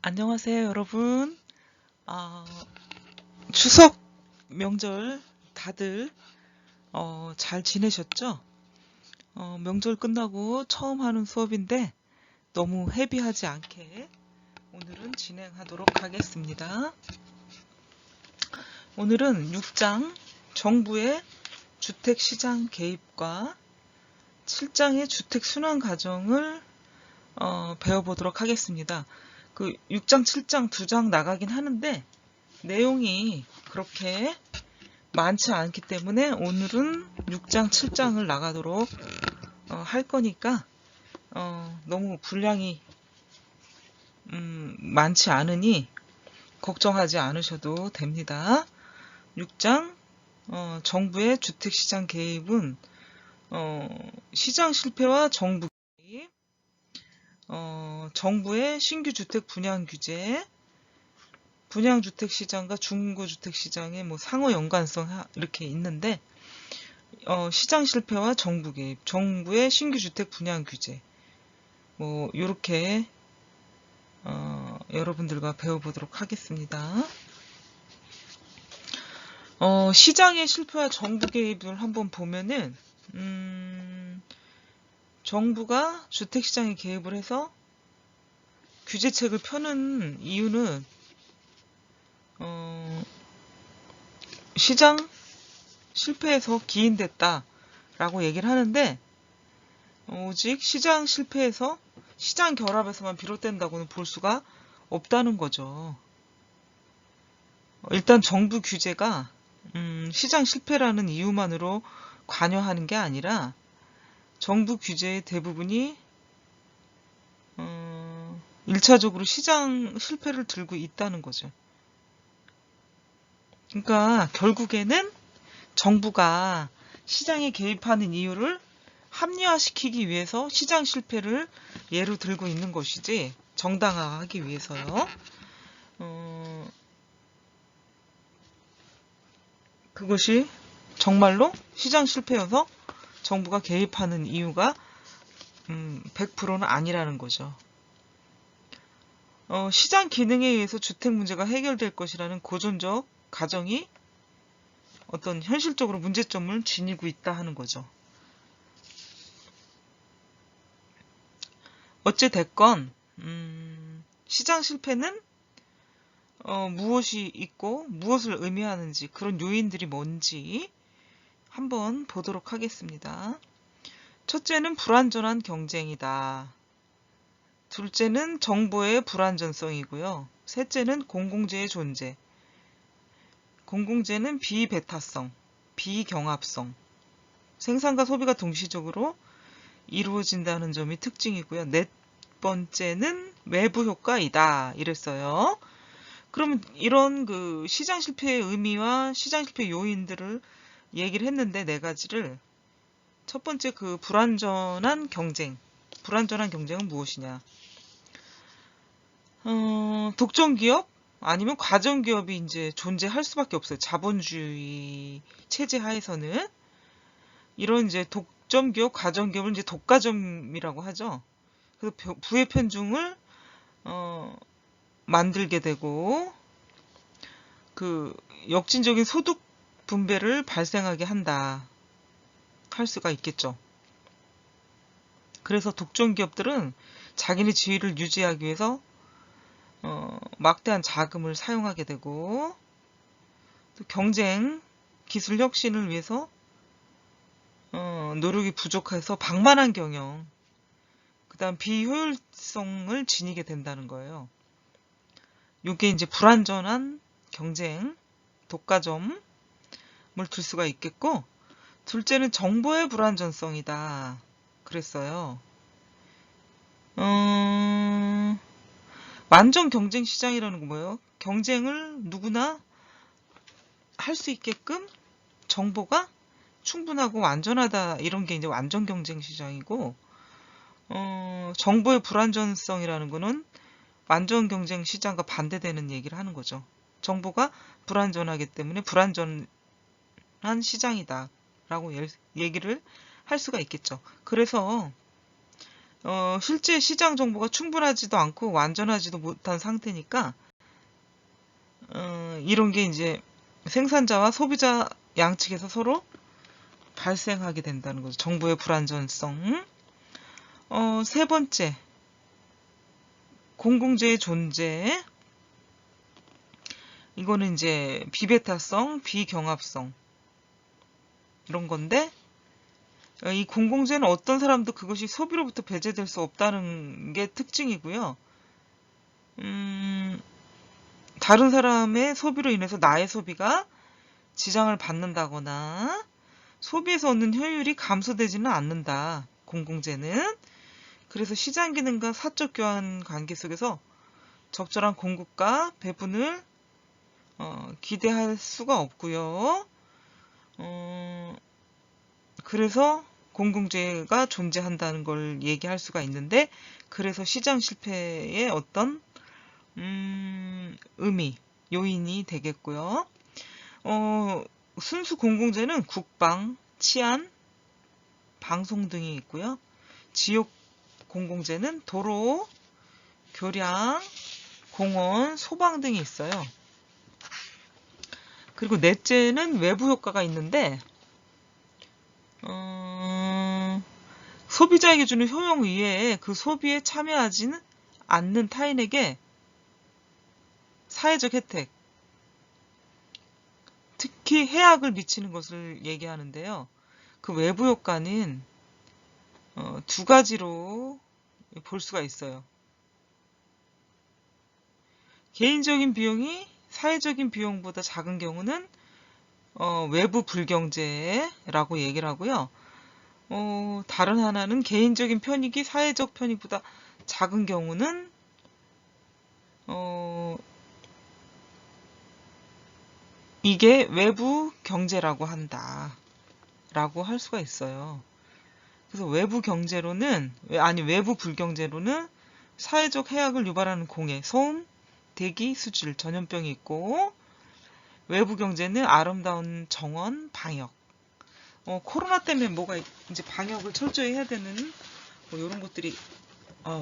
안녕하세요, 여러분. 아, 추석 명절 다들 잘 지내셨죠? 명절 끝나고 처음 하는 수업인데 너무 헤비하지 않게 오늘은 진행하도록 하겠습니다. 오늘은 6장 정부의 주택시장 개입과 7장의 주택순환 과정을 배워보도록 하겠습니다. 그 6장, 7장 두 장 나가긴 하는데 내용이 그렇게 많지 않기 때문에 오늘은 6장, 7장을 나가도록 할 거니까 너무 분량이 많지 않으니 걱정하지 않으셔도 됩니다. 6장 정부의 주택시장 개입은 시장 실패와 정부 개입, 정부의 신규 주택 분양 규제, 분양주택시장과 중고주택시장의 뭐 상호 연관성 이렇게 있는데 시장 실패와 정부 개입, 정부의 신규 주택 분양 규제 뭐 이렇게 여러분들과 배워보도록 하겠습니다. 시장의 실패와 정부 개입을 한번 보면은 정부가 주택시장에 개입을 해서 규제책을 펴는 이유는 시장 실패해서 기인됐다라고 얘기를 하는데 오직 시장 실패해서 시장 결합에서만 비롯된다고는 볼 수가 없다는 거죠. 일단 정부 규제가 시장 실패라는 이유만으로 관여하는 게 아니라 정부 규제의 대부분이 1차적으로 시장 실패를 들고 있다는 거죠. 그러니까 결국에는 정부가 시장에 개입하는 이유를 합리화시키기 위해서 시장 실패를 예로 들고 있는 것이지 정당화하기 위해서요. 그것이 정말로 시장 실패여서 정부가 개입하는 이유가 100%는 아니라는 거죠. 시장 기능에 의해서 주택 문제가 해결될 것이라는 고전적 가정이 어떤 현실적으로 문제점을 지니고 있다 하는 거죠. 어찌됐건 시장 실패는 무엇이 있고 무엇을 의미하는지 그런 요인들이 뭔지 한번 보도록 하겠습니다. 첫째는 불완전한 경쟁이다. 둘째는 정보의 불완전성이고요. 셋째는 공공재의 존재. 공공재는 비배타성, 비경합성, 생산과 소비가 동시적으로 이루어진다는 점이 특징이고요. 넷 번째는 외부 효과이다. 이랬어요. 그러면 이런 그 시장 실패의 의미와 시장 실패 요인들을 얘기를 했는데 네 가지를 첫 번째 그 불완전한 경쟁. 불완전한 경쟁은 무엇이냐? 독점 기업 아니면 과점 기업이 이제 존재할 수밖에 없어요. 자본주의 체제 하에서는 이런 이제 독점 기업, 과점 기업을 이제 독과점이라고 하죠. 그래서 부의 편중을 만들게 되고 그 역진적인 소득 분배를 발생하게 한다 할 수가 있겠죠. 그래서 독점 기업들은 자기네 지위를 유지하기 위해서 막대한 자금을 사용하게 되고 또 경쟁, 기술 혁신을 위해서 노력이 부족해서 방만한 경영, 그 다음 비효율성을 지니게 된다는 거예요. 이게 이제 불완전한 경쟁, 독과점을 들 수가 있겠고, 둘째는 정보의 불완전성이다. 그랬어요. 완전 경쟁 시장이라는 건 뭐예요? 경쟁을 누구나 할 수 있게끔 정보가 충분하고 완전하다 이런 게 이제 완전 경쟁 시장이고 정보의 불완전성이라는 거는 완전 경쟁 시장과 반대되는 얘기를 하는 거죠. 정보가 불완전하기 때문에 불완전한 시장이다 라고 얘기를 할 수가 있겠죠. 그래서 실제 시장 정보가 충분하지도 않고 완전하지도 못한 상태니까 이런 게 이제 생산자와 소비자 양측에서 서로 발생하게 된다는 거죠. 정보의 불완전성. 세 번째, 공공재의 존재. 이거는 이제 비배타성, 비경합성 이런 건데 이 공공재는 어떤 사람도 그것이 소비로부터 배제될 수 없다는 게 특징이고요. 다른 사람의 소비로 인해서 나의 소비가 지장을 받는다거나 소비에서 얻는 효율이 감소되지는 않는다. 공공재는. 그래서 시장 기능과 사적 교환 관계 속에서 적절한 공급과 배분을 기대할 수가 없고요. 그래서 공공재가 존재한다는 걸 얘기할 수가 있는데, 그래서 시장 실패의 어떤 의미, 요인이 되겠고요. 순수 공공재는 국방, 치안, 방송 등이 있고요. 지역 공공재는 도로, 교량, 공원, 소방 등이 있어요. 그리고 넷째는 외부 효과가 있는데 소비자에게 주는 효용 이외에 그 소비에 참여하지는 않는 타인에게 사회적 혜택, 특히 해악을 미치는 것을 얘기하는데요. 그 외부 효과는 두 가지로 볼 수가 있어요. 개인적인 비용이 사회적인 비용보다 작은 경우는 외부 불경제라고 얘기를 하고요. 다른 하나는 개인적인 편익이 사회적 편익보다 작은 경우는 이게 외부 경제라고 한다 라고 할 수가 있어요. 그래서 외부 경제로는 외부 불경제로는 사회적 해악을 유발하는 공해, 소음, 대기, 수질, 전염병이 있고, 외부 경제는 아름다운 정원, 방역. 코로나 때문에 뭐가 이제 방역을 철저히 해야 되는 이런 것들이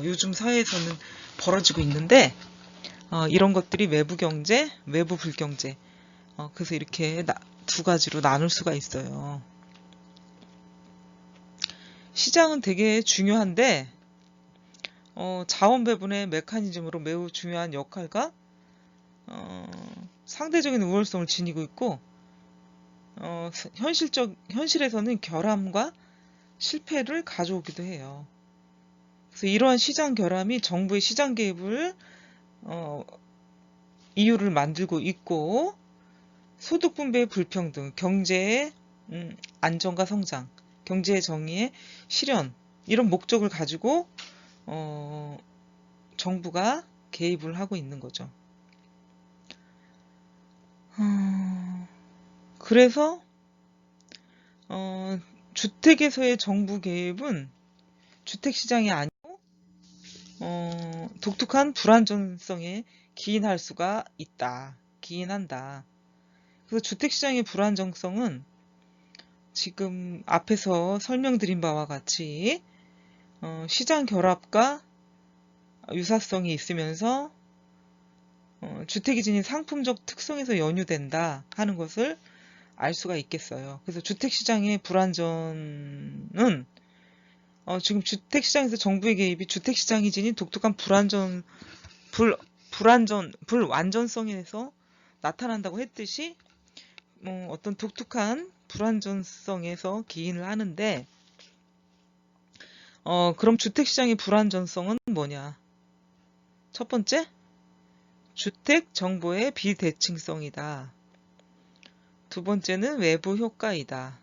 요즘 사회에서는 벌어지고 있는데, 이런 것들이 외부 경제, 외부 불경제. 그래서 이렇게 두 가지로 나눌 수가 있어요. 시장은 되게 중요한데 자원 배분의 메커니즘으로 매우 중요한 역할과 상대적인 우월성을 지니고 있고 현실에서는 결함과 실패를 가져오기도 해요. 그래서 이러한 시장 결함이 정부의 시장 개입을 이유를 만들고 있고, 소득 분배의 불평등, 경제의 안정과 성장, 경제의 정의의 실현, 이런 목적을 가지고 정부가 개입을 하고 있는 거죠. 그래서 주택에서의 정부 개입은 주택시장이 아니고 독특한 불안정성에 기인할 수가 있다. 기인한다. 그래서 주택시장의 불안정성은 지금 앞에서 설명드린 바와 같이 시장 결합과 유사성이 있으면서 주택이 지닌 상품적 특성에서 연유된다 하는 것을 알 수가 있겠어요. 그래서 주택시장의 불안전은 지금 주택시장에서 정부의 개입이 주택시장이 지닌 독특한 불완전성에서 나타난다고 했듯이 어떤 독특한 불완전성에서 기인을 하는데 그럼 주택시장의 불완전성은 뭐냐? 첫 번째, 주택 정보의 비대칭성이다. 두 번째는 외부 효과이다.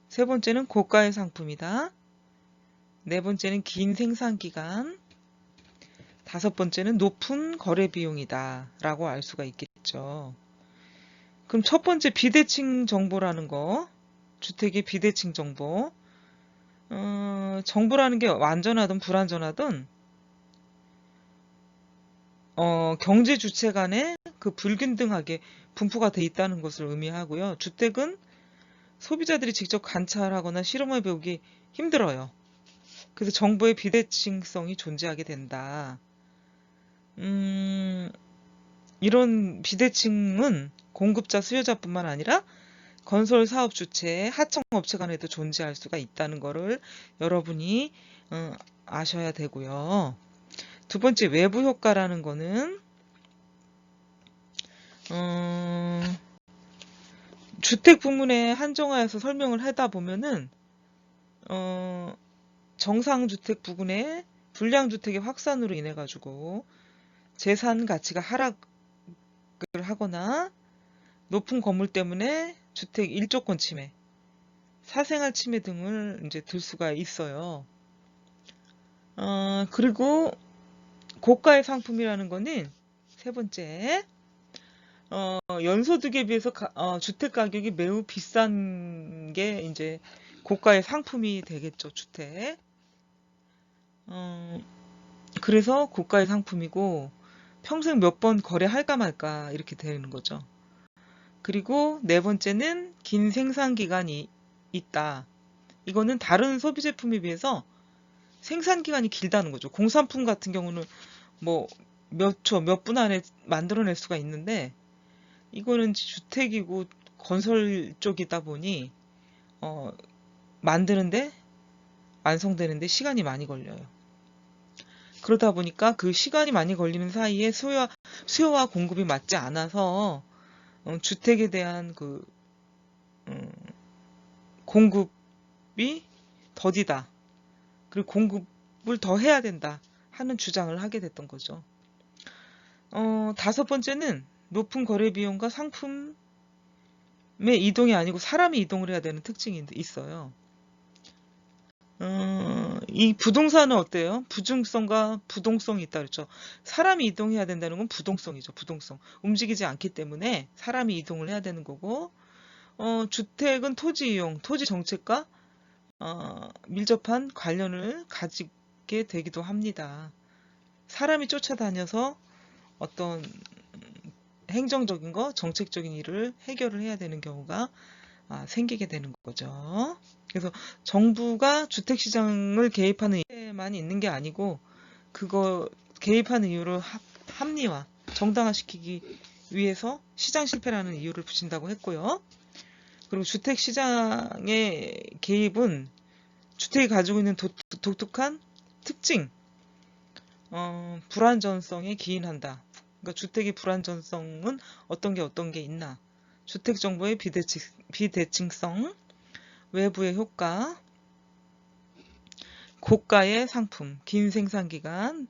세 번째는 고가의 상품이다. 네 번째는 긴 생산기간. 다섯 번째는 높은 거래 비용이다 라고 알 수가 있겠죠. 그럼 첫 번째 비대칭 정보라는 거, 주택의 비대칭 정보. 정보라는 게 완전하든 불완전하든 경제 주체 간에 그 불균등하게 분포가 돼 있다는 것을 의미하고요. 주택은 소비자들이 직접 관찰하거나 실험해 보기 힘들어요. 그래서 정보의 비대칭성이 존재하게 된다. 이런 비대칭은 공급자, 수요자뿐만 아니라 건설 사업 주체, 하청업체 간에도 존재할 수가 있다는 것을 여러분이 아셔야 되고요. 두 번째, 외부 효과라는 거는 주택 부문에 한정하여서 설명을 하다 보면은 정상주택 부근에 불량주택의 확산으로 인해 가지고 재산 가치가 하락을 하거나 높은 건물 때문에 주택 일조권 침해, 사생활 침해 등을 이제 들 수가 있어요. 그리고 고가의 상품이라는 거는 세 번째, 연소득에 비해서 주택 가격이 매우 비싼 게 이제 고가의 상품이 되겠죠, 주택. 그래서 고가의 상품이고 평생 몇 번 거래할까 말까 이렇게 되는 거죠. 그리고 네 번째는 긴 생산 기간이 있다. 이거는 다른 소비 제품에 비해서 생산 기간이 길다는 거죠. 공산품 같은 경우는 뭐 몇 초, 몇 분 안에 만들어낼 수가 있는데 이거는 주택이고 건설 쪽이다 보니 만드는데 완성되는데 시간이 많이 걸려요. 그러다 보니까 그 시간이 많이 걸리는 사이에 수요와 공급이 맞지 않아서 주택에 대한 그 공급이 더디다. 그리고 공급을 더 해야 된다 하는 주장을 하게 됐던 거죠. 다섯 번째는 높은 거래 비용과 상품의 이동이 아니고 사람이 이동을 해야 되는 특징이 있어요. 이 부동산은 어때요? 부중성과 부동성이 있다 그랬죠. 사람이 이동해야 된다는 건 부동성이죠. 부동성. 움직이지 않기 때문에 사람이 이동을 해야 되는 거고, 주택은 토지 이용, 토지 정책과 밀접한 관련을 가지게 되기도 합니다. 사람이 쫓아다녀서 어떤 행정적인 거, 정책적인 일을 해결을 해야 되는 경우가 생기게 되는 거죠. 그래서 정부가 주택시장을 개입하는 이유만 있는 게 아니고 그거 개입하는 이유를 합리화, 정당화시키기 위해서 시장 실패라는 이유를 붙인다고 했고요. 그리고 주택시장의 개입은 주택이 가지고 있는 독특한 특징, 불안전성에 기인한다. 그러니까 주택의 불안전성은 어떤 게 있나? 주택 정보의 비대칭성, 외부의 효과, 고가의 상품, 긴 생산기간,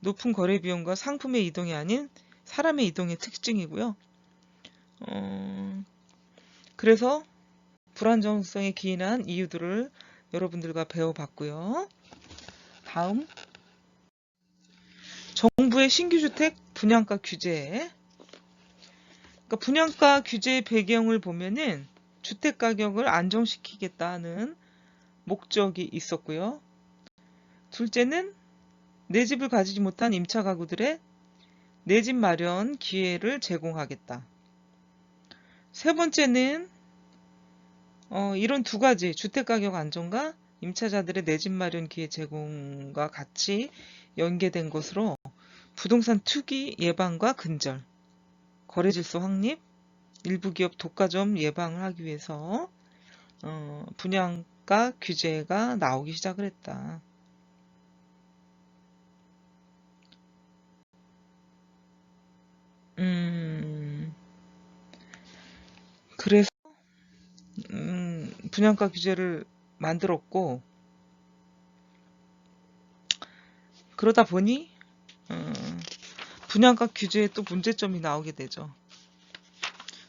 높은 거래 비용과 상품의 이동이 아닌 사람의 이동의 특징이고요. 그래서 불안정성에 기인한 이유들을 여러분들과 배워봤고요. 다음, 정부의 신규주택 분양가 규제. 그러니까 분양가 규제의 배경을 보면은 주택 가격을 안정시키겠다는 목적이 있었고요. 둘째는 내 집을 가지지 못한 임차 가구들의 내 집 마련 기회를 제공하겠다. 세 번째는 이런 두 가지 주택 가격 안정과 임차자들의 내 집 마련 기회 제공과 같이 연계된 것으로 부동산 투기 예방과 근절, 거래 질서 확립, 일부 기업 독과점 예방을 하기 위해서 분양가 규제가 나오기 시작을 했다. 그래서 분양가 규제를 만들었고 그러다 보니 분양가 규제에 또 문제점이 나오게 되죠.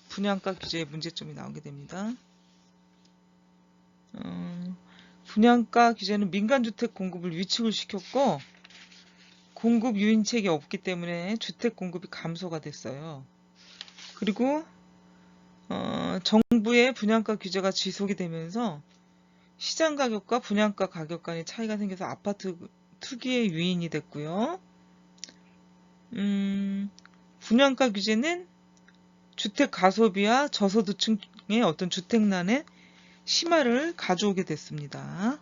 분양가 규제에 문제점이 나오게 됩니다. 분양가 규제는 민간주택 공급을 위축을 시켰고 공급 유인책이 없기 때문에 주택 공급이 감소가 됐어요. 그리고 정부의 분양가 규제가 지속이 되면서 시장 가격과 분양가 가격 간의 차이가 생겨서 아파트 투기의 유인이 됐고요. 분양가 규제는 주택 가소비와 저소득층의 어떤 주택난의 심화를 가져오게 됐습니다.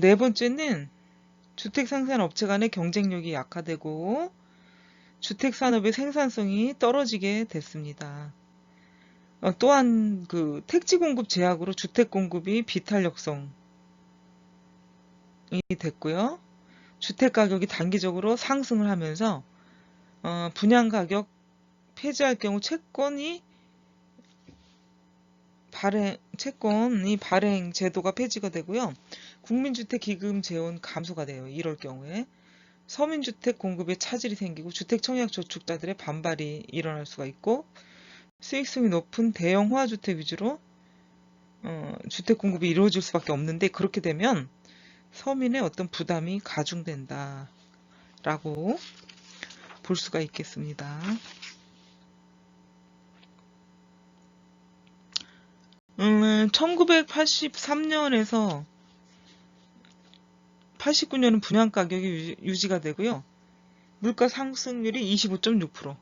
네 번째는 주택생산업체 간의 경쟁력이 약화되고 주택산업의 생산성이 떨어지게 됐습니다. 또한 그 택지 공급 제약으로 주택 공급이 비탄력성이 됐고요. 주택 가격이 단기적으로 상승을 하면서 분양 가격 폐지할 경우 채권이 발행 제도가 폐지가 되고요. 국민주택 기금 재원 감소가 돼요. 이럴 경우에 서민주택 공급에 차질이 생기고 주택 청약 저축자들의 반발이 일어날 수가 있고 수익성이 높은 대형 호화주택 위주로 주택 공급이 이루어질 수밖에 없는데 그렇게 되면 서민의 어떤 부담이 가중된다라고 볼 수가 있겠습니다. 1983년에서 89년은 분양 가격이 유지가 되고요. 물가 상승률이 25.6%.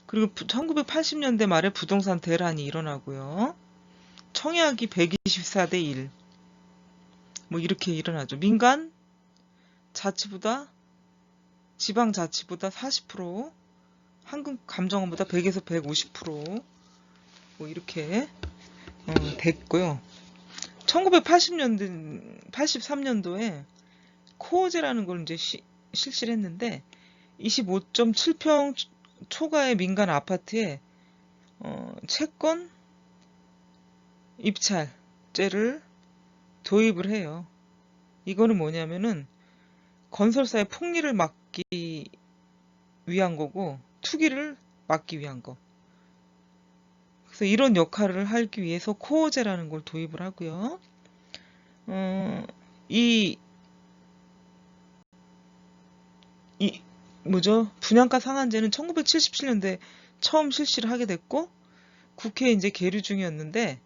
그리고 1980년대 말에 부동산 대란이 일어나고요. 청약이 124대 1. 뭐 이렇게 일어나죠. 민간 자치보다 지방자치보다 40%, 한국 감정원보다 100에서 150%뭐 이렇게 됐고요. 83년도에 코어제라는 걸 이제 실시를 했는데 25.7평 초과의 민간 아파트에 채권 입찰제를 도입을 해요. 이거는 뭐냐면은 건설사의 폭리를 막기 위한 거고 투기를 막기 위한 거. 그래서 이런 역할을 하기 위해서 코어제라는 걸 도입을 하고요. 분양가 상한제는 1977년도에 처음 실시를 하게 됐고 국회에 이제 계류 중이었는데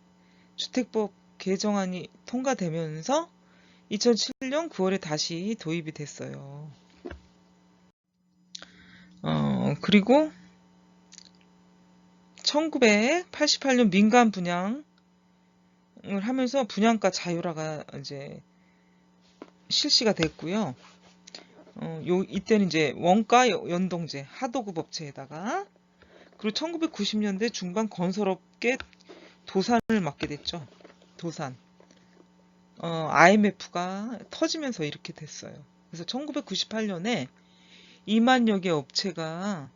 주택법 개정안이 통과되면서 2007년 9월에 다시 도입이 됐어요. 그리고 1988년 민간 분양을 하면서 분양가 자율화가 이제 실시가 됐고요. 이때는 이제 원가 연동제, 하도급 업체에다가 그리고 1990년대 중반 건설업계 도산을 맞게 됐죠. 도산. IMF가 터지면서 이렇게 됐어요. 그래서 1998년에 2만여 개 업체가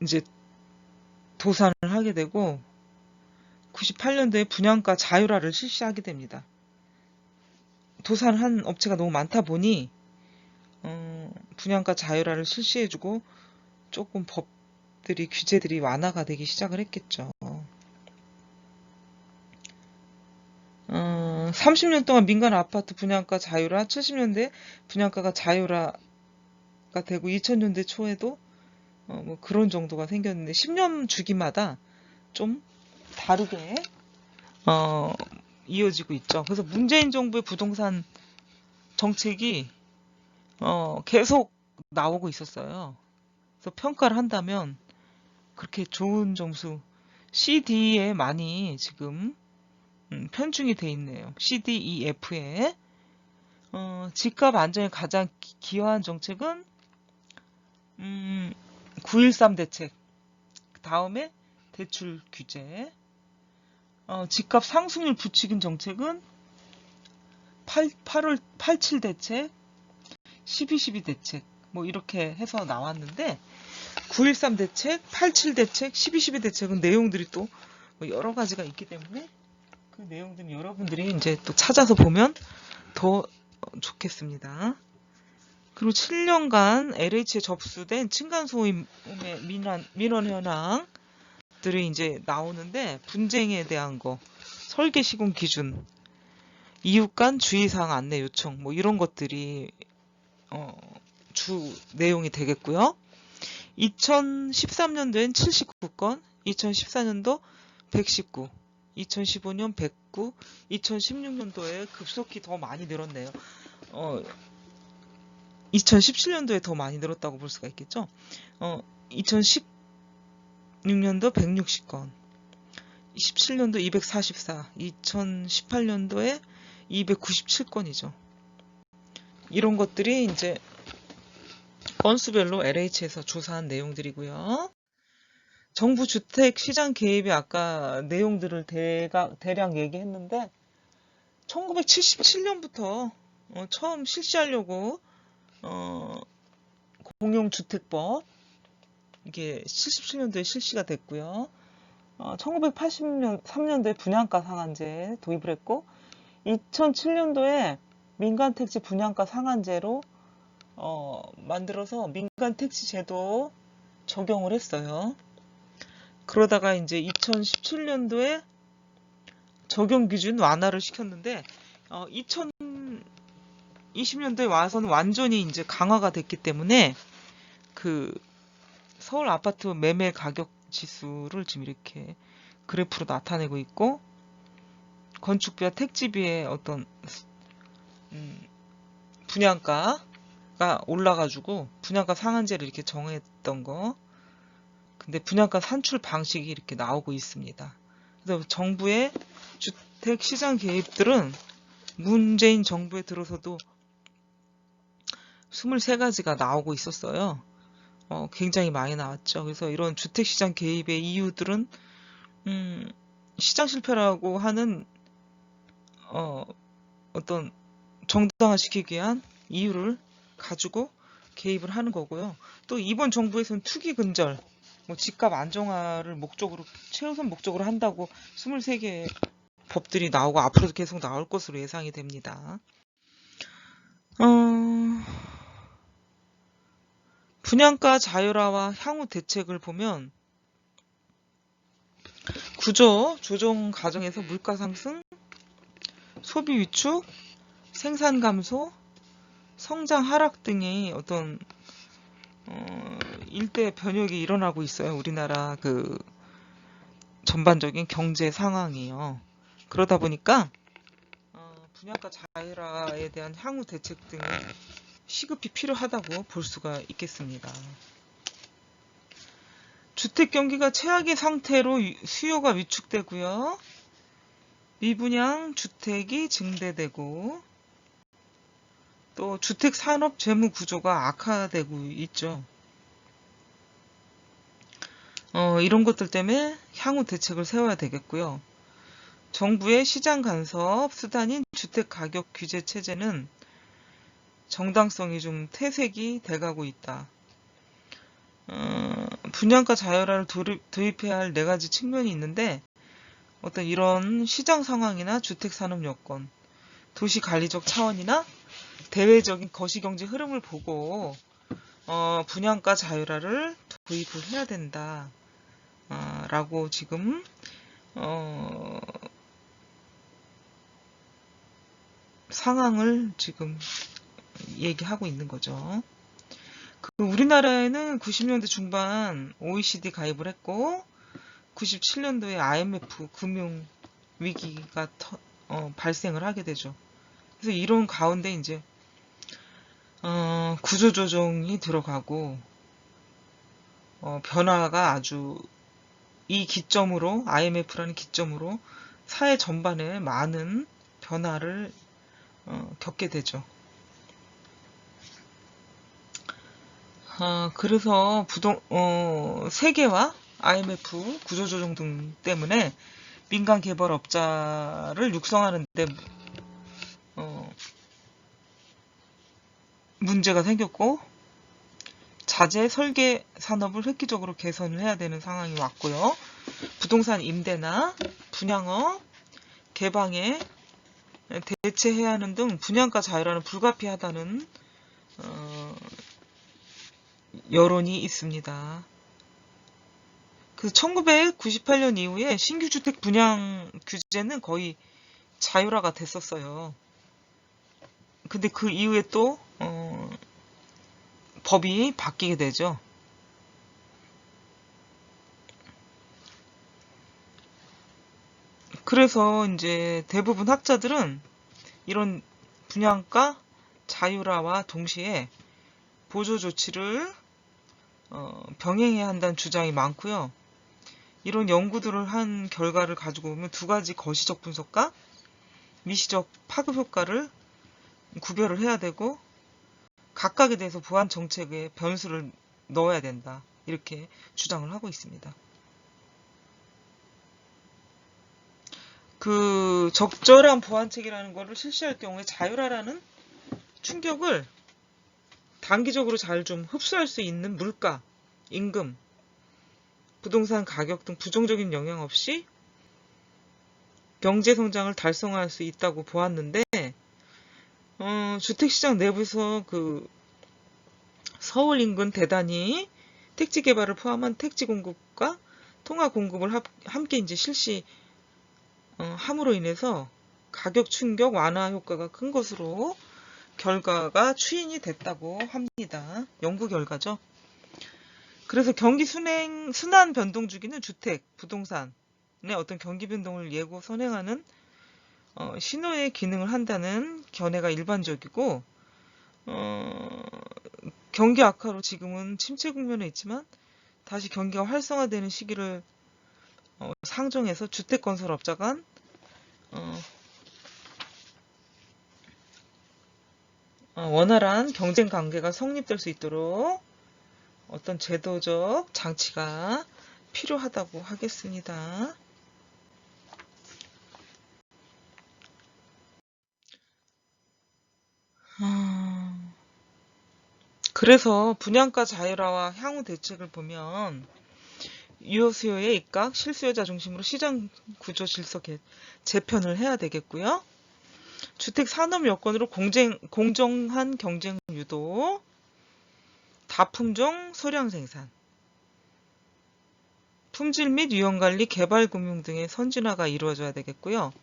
이제 도산을 하게 되고 98년도에 분양가 자율화를 실시하게 됩니다. 도산한 업체가 너무 많다 보니 분양가 자율화를 실시해주고 조금 규제들이 완화가 되기 시작을 했겠죠. 30년 동안 민간 아파트 분양가 자율화, 70년대 분양가가 자율화가 되고 2000년대 초에도 뭐 그런 정도가 생겼는데 10년 주기마다 좀 다르게 이어지고 있죠. 그래서 문재인 정부의 부동산 정책이 계속 나오고 있었어요. 그래서 평가를 한다면 그렇게 좋은 점수 CD에 많이 지금 편중이 돼 있네요. CDEF에 집값 안정에 가장 기여한 정책은 9.13 대책, 그 다음에 대출 규제, 집값 상승률 부추긴 정책은 87 대책, 12.12 대책 뭐 이렇게 해서 나왔는데 9.13 대책, 87 대책, 12.12 대책은 내용들이 또 여러 가지가 있기 때문에 그 내용들은 여러분들이 이제 또 찾아서 보면 더 좋겠습니다. 그리고 7년간 LH에 접수된 층간소음의 민원 현황들이 이제 나오는데 분쟁에 대한 거, 설계 시공 기준, 이웃 간 주의사항 안내 요청 뭐 이런 것들이 주 내용이 되겠고요. 2013년도엔 79건, 2014년도 119, 2015년 109, 2016년도에 급속히 더 많이 늘었네요. 2017년도에 더 많이 늘었다고 볼 수가 있겠죠. 2016년도 160건, 17년도 244, 2018년도에 297건이죠. 이런 것들이 이제 건수별로 LH에서 조사한 내용들이고요. 정부 주택 시장 개입의 아까 내용들을 대략 얘기했는데 1977년부터 처음 실시하려고 공용주택법 이게 77년도에 실시가 됐고요. 1983년도에 분양가 상한제 도입을 했고 2007년도에 민간택지 분양가 상한제로 만들어서 민간택지 제도 적용을 했어요. 그러다가 이제 2017년도에 적용 기준 완화를 시켰는데 2020년도에 와서는 완전히 이제 강화가 됐기 때문에 그 서울 아파트 매매 가격 지수를 지금 이렇게 그래프로 나타내고 있고 건축비와 택지비의 어떤 분양가가 올라가지고 분양가 상한제를 이렇게 정했던 거. 근데 분양가 산출 방식이 이렇게 나오고 있습니다. 그래서 정부의 주택 시장 개입들은 문재인 정부에 들어서도 23가지가 나오고 있었어요. 굉장히 많이 나왔죠. 그래서 이런 주택 시장 개입의 이유들은 시장 실패라고 하는 어떤 정당화시키기 위한 이유를 가지고 개입을 하는 거고요. 또 이번 정부에서는 투기 근절, 집값 안정화를 목적으로 최우선 목적으로 한다고 23개의 법들이 나오고 앞으로도 계속 나올 것으로 예상이 됩니다. 분양가 자율화와 향후 대책을 보면 구조 조정 과정에서 물가 상승, 소비 위축, 생산 감소, 성장 하락 등의 어떤 일대 변혁이 일어나고 있어요. 우리나라 그 전반적인 경제 상황이요. 그러다 보니까 분양가 자율화에 대한 향후 대책 등이 시급히 필요하다고 볼 수가 있겠습니다. 주택 경기가 최악의 상태로 수요가 위축되고요. 미분양 주택이 증대되고 또 주택 산업 재무 구조가 악화되고 있죠. 이런 것들 때문에 향후 대책을 세워야 되겠고요. 정부의 시장 간섭 수단인 주택 가격 규제 체제는 정당성이 좀 퇴색이 돼가고 있다. 분양가 자율화를 도입해야 할 4가지 측면이 있는데 어떤 이런 시장 상황이나 주택 산업 여건, 도시 관리적 차원이나 대외적인 거시경제 흐름을 보고 분양가 자율화를 도입을 해야 된다. 라고 지금 상황을 지금 얘기하고 있는 거죠. 우리나라에는 90년대 중반 OECD 가입을 했고 97년도에 IMF 금융 위기가 발생을 하게 되죠. 그래서 이런 가운데 이제 구조조정이 들어가고 변화가 아주 이 기점으로 IMF라는 기점으로 사회 전반에 많은 변화를 겪게 되죠. 그래서 세계와 IMF 구조조정 등 때문에 민간 개발업자를 육성하는데 문제가 생겼고 자재 설계 산업을 획기적으로 개선을 해야 되는 상황이 왔고요. 부동산 임대나 분양업, 개방에 대체해야 하는 등 분양가 자율화는 불가피하다는 여론이 있습니다. 그 1998년 이후에 신규 주택 분양 규제는 거의 자율화가 됐었어요. 근데 그 이후에 또 법이 바뀌게 되죠. 그래서 이제 대부분 학자들은 이런 분양가 자율화와 동시에 보조 조치를 병행해야 한다는 주장이 많고요. 이런 연구들을 한 결과를 가지고 오면 두 가지 거시적 분석과 미시적 파급 효과를 구별을 해야 되고 각각에 대해서 보안 정책에 변수를 넣어야 된다. 이렇게 주장을 하고 있습니다. 그 적절한 보안책이라는 것을 실시할 경우에 자율화라는 충격을 단기적으로 잘 좀 흡수할 수 있는 물가, 임금, 부동산 가격 등 부정적인 영향 없이 경제 성장을 달성할 수 있다고 보았는데, 주택시장 내부에서 그 서울 인근 대단히 택지 개발을 포함한 택지 공급과 통화 공급을 함께 이제 실시 함으로 인해서 가격 충격 완화 효과가 큰 것으로 결과가 추인이 됐다고 합니다. 연구 결과죠. 그래서 경기 순환 변동 주기는 주택, 부동산의 어떤 경기 변동을 예고 선행하는 신호의 기능을 한다는 견해가 일반적이고, 경기 악화로 지금은 침체 국면에 있지만 다시 경기가 활성화되는 시기를 상정해서 주택건설업자 간 원활한 경쟁 관계가 성립될 수 있도록 어떤 제도적 장치가 필요하다고 하겠습니다. 그래서 분양가 자율화와 향후 대책을 보면 유효 수요의 입각, 실수요자 중심으로 시장 구조 질서 재편을 해야 되겠고요. 주택 산업 여건으로 공정한 경쟁 유도, 다품종 소량 생산, 품질 및 유형관리, 개발금융 등의 선진화가 이루어져야 되겠고요.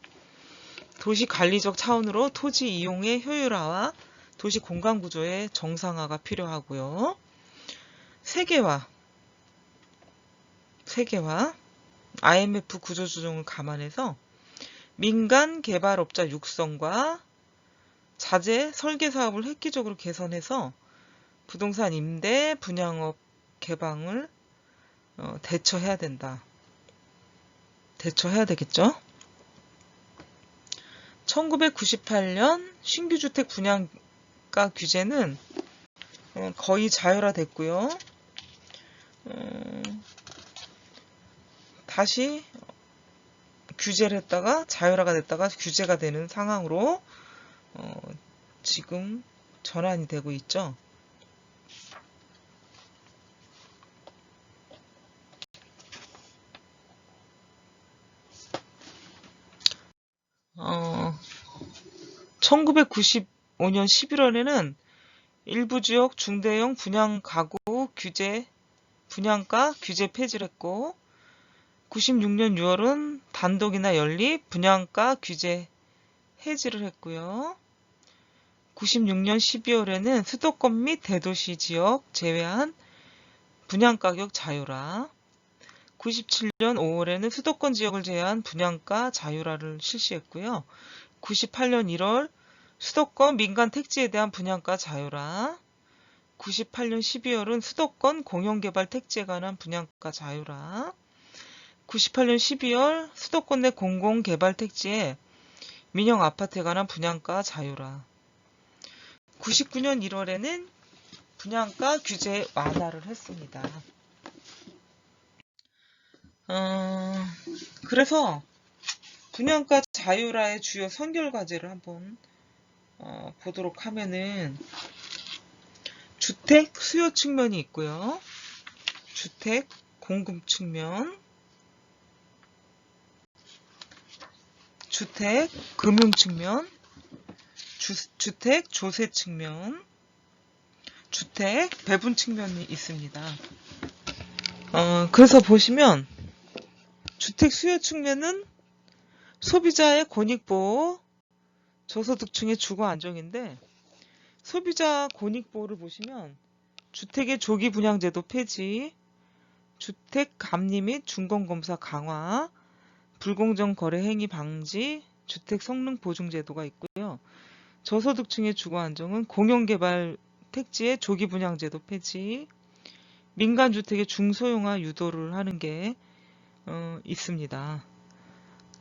도시 관리적 차원으로 토지 이용의 효율화와 도시 공간구조의 정상화가 필요하고요. 세계화, IMF 구조조정을 감안해서 민간 개발업자 육성과 자재 설계 사업을 획기적으로 개선해서 부동산 임대, 분양업 개방을 대처해야 되겠죠. 1998년 신규주택 분양가 규제는 거의 자율화됐고요. 다시 규제를 했다가 자율화가 됐다가 규제가 되는 상황으로 지금 전환이 되고 있죠. 어, 1995년 11월에는 일부 지역 중대형 분양 가구 분양가 규제 폐지를 했고, 96년 6월은 단독이나 연립 분양가 규제 해지를 했고요. 96년 12월에는 수도권 및 대도시 지역 제외한 분양가격 자율화, 97년 5월에는 수도권 지역을 제외한 분양가 자율화를 실시했고요. 98년 1월 수도권 민간 택지에 대한 분양가 자율화, 98년 12월은 수도권 공용개발 택지에 관한 분양가 자율화, 98년 12월 수도권 내 공공개발 택지에 민영 아파트에 관한 분양가 자율화, 99년 1월에는 분양가 규제 완화를 했습니다. 그래서 분양가 자율화의 주요 선결과제를 한번 보도록 하면은 주택 수요 측면이 있고요. 주택 공급 측면, 주택 금융 측면, 주택 조세 측면, 주택 배분 측면이 있습니다. 그래서 보시면 주택 수요 측면은 소비자의 권익보호, 저소득층의 주거 안정인데, 소비자 권익보호를 보시면 주택의 조기 분양제도 폐지, 주택 감리 및 준공검사 강화, 불공정 거래 행위 방지, 주택 성능 보증 제도가 있고요. 저소득층의 주거 안정은 공용개발 택지의 조기 분양제도 폐지, 민간주택의 중소형화 유도를 하는 게 있습니다.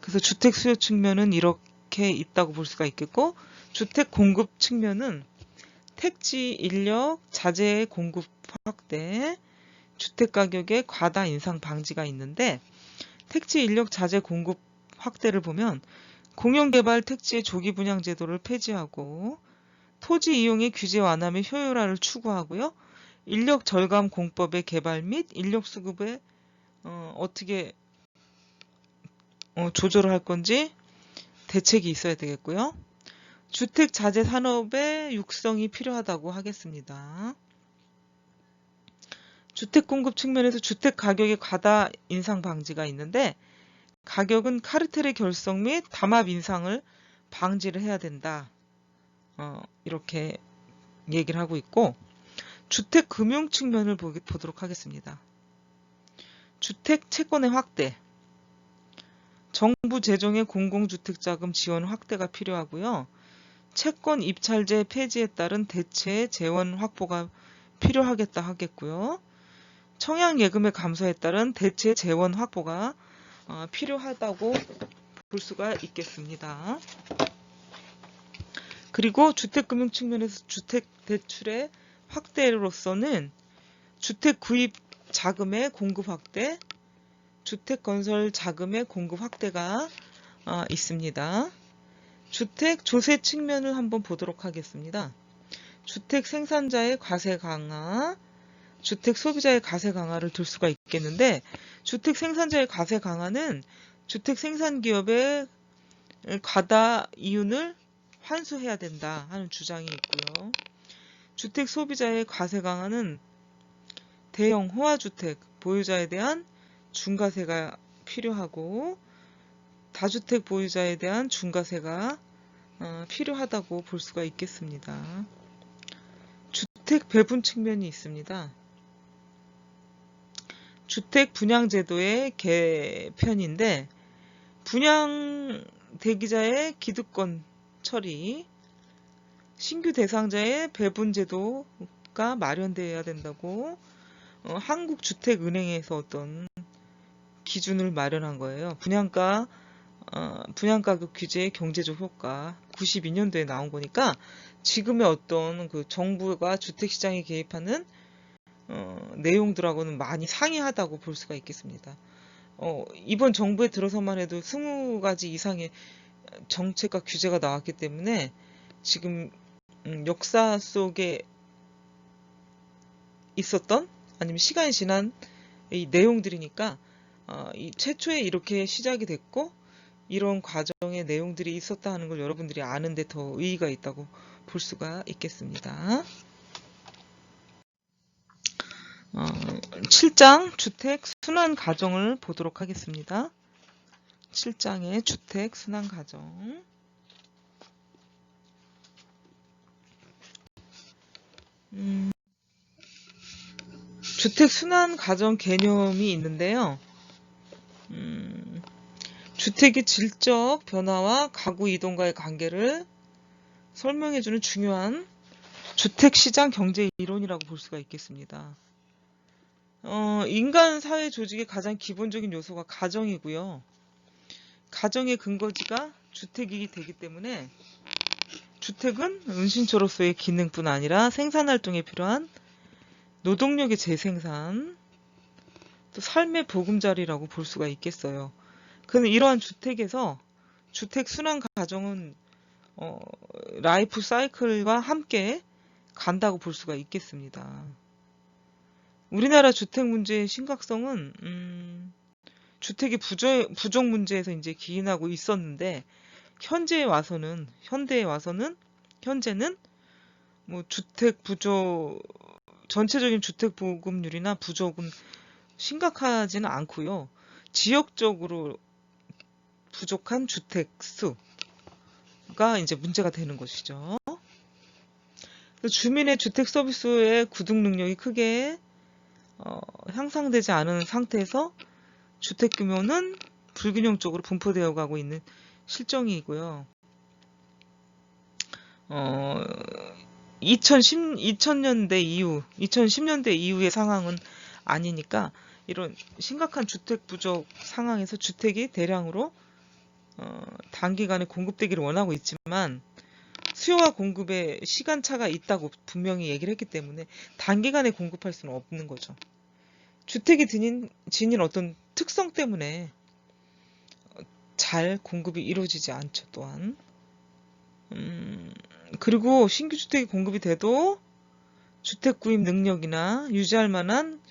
그래서 주택 수요 측면은 이렇게 있다고 볼 수가 있겠고, 주택 공급 측면은 택지, 인력, 자재 공급 확대, 주택 가격의 과다 인상 방지가 있는데, 택지, 인력, 자재 공급 확대를 보면 공영개발 택지의 조기 분양 제도를 폐지하고, 토지 이용의 규제 완화 및 효율화를 추구하고요. 인력 절감 공법의 개발 및 인력 수급에 어떻게 조절을 할 건지 대책이 있어야 되겠고요. 주택 자재 산업의 육성이 필요하다고 하겠습니다. 주택 공급 측면에서 주택 가격의 과다 인상 방지가 있는데, 가격은 카르텔의 결성 및 담합 인상을 방지를 해야 된다. 이렇게 얘기를 하고 있고, 주택 금융 측면을 보도록 하겠습니다. 주택 채권의 확대, 정부 재정의 공공주택자금 지원 확대가 필요하고요. 채권 입찰제 폐지에 따른 대체 재원 확보가 필요하겠다 하겠고요. 청약예금의 감소에 따른 대체 재원 확보가 필요하다고 볼 수가 있겠습니다. 그리고 주택금융 측면에서 주택 대출의 확대로서는 주택 구입 자금의 공급 확대, 주택 건설 자금의 공급 확대가 있습니다. 주택 조세 측면을 한번 보도록 하겠습니다. 주택 생산자의 과세 강화, 주택 소비자의 과세 강화를 들 수가 있겠는데, 주택 생산자의 과세 강화는 주택 생산 기업의 과다 이윤을 환수해야 된다 하는 주장이 있고요. 주택 소비자의 과세 강화는 대형 호화주택 보유자에 대한 중과세가 필요하고, 다주택 보유자에 대한 중과세가 필요하다고 볼 수가 있겠습니다. 주택 배분 측면이 있습니다. 주택 분양제도의 개편인데, 분양 대기자의 기득권 처리, 신규 대상자의 배분제도가 마련되어야 된다고 한국주택은행에서 어떤 기준을 마련한 거예요. 분양가격 규제의 경제적 효과, 92년도에 나온 거니까 지금의 어떤 그 정부가 주택시장에 개입하는 내용들하고는 많이 상이하다고 볼 수가 있겠습니다. 이번 정부에 들어서만 해도 20가지 이상의 정책과 규제가 나왔기 때문에 지금 역사 속에 있었던, 아니면 시간이 지난 이 내용들이니까 이 최초에 이렇게 시작이 됐고, 이런 과정의 내용들이 있었다 하는 걸 여러분들이 아는데 더 의의가 있다고 볼 수가 있겠습니다. 7장 주택 순환 가정을 보도록 하겠습니다. 7장의 주택 순환 가정. 주택 순환 가정 개념이 있는데요. 주택의 질적 변화와 가구 이동과의 관계를 설명해주는 중요한 주택시장 경제 이론이라고 볼 수가 있겠습니다. 인간 사회 조직의 가장 기본적인 요소가 가정이고요. 가정의 근거지가 주택이 되기 때문에 주택은 은신처로서의 기능뿐 아니라 생산활동에 필요한 노동력의 재생산, 또 삶의 보금자리라고 볼 수가 있겠어요. 그런데 이러한 주택에서 주택 순환 가정은 라이프 사이클과 함께 간다고 볼 수가 있겠습니다. 우리나라 주택 문제의 심각성은 주택의 부족 문제에서 이제 기인하고 있었는데, 현재에 와서는 뭐 주택 부족, 전체적인 주택 보급률이나 부족은 심각하지는 않고요. 지역적으로 부족한 주택 수가 이제 문제가 되는 것이죠. 주민의 주택 서비스의 구축 능력이 크게 향상되지 않은 상태에서 주택 규모는 불균형적으로 분포되어 가고 있는 실정이고요. 2010년대 이후의 상황은 아니니까 이런 심각한 주택 부족 상황에서 주택이 대량으로 단기간에 공급되기를 원하고 있지만 수요와 공급에 시간차가 있다고 분명히 얘기를 했기 때문에 단기간에 공급할 수는 없는 거죠. 주택이 지닌 어떤 특성 때문에 잘 공급이 이루어지지 않죠, 또한. 그리고 신규 주택이 공급이 돼도 주택 구입 능력이나 유지할 만한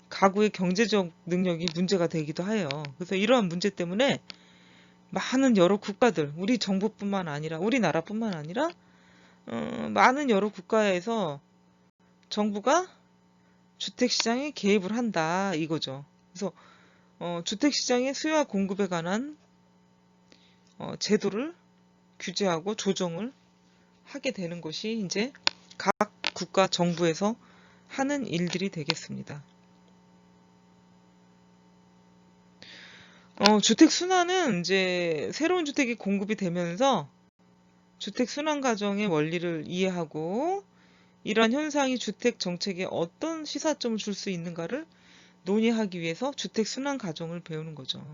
가구의 경제적 능력이 문제가 되기도 해요. 그래서 이러한 문제 때문에 많은 여러 국가들, 우리 정부뿐만 아니라, 우리나라뿐만 아니라 많은 여러 국가에서 정부가 주택시장에 개입을 한다 이거죠. 그래서 주택시장의 수요와 공급에 관한 제도를 규제하고 조정을 하게 되는 것이 이제 각 국가 정부에서 하는 일들이 되겠습니다. 주택 순환은 이제 새로운 주택이 공급이 되면서 주택 순환 과정의 원리를 이해하고 이러한 현상이 주택 정책에 어떤 시사점을 줄 수 있는가를 논의하기 위해서 주택 순환 과정을 배우는 거죠.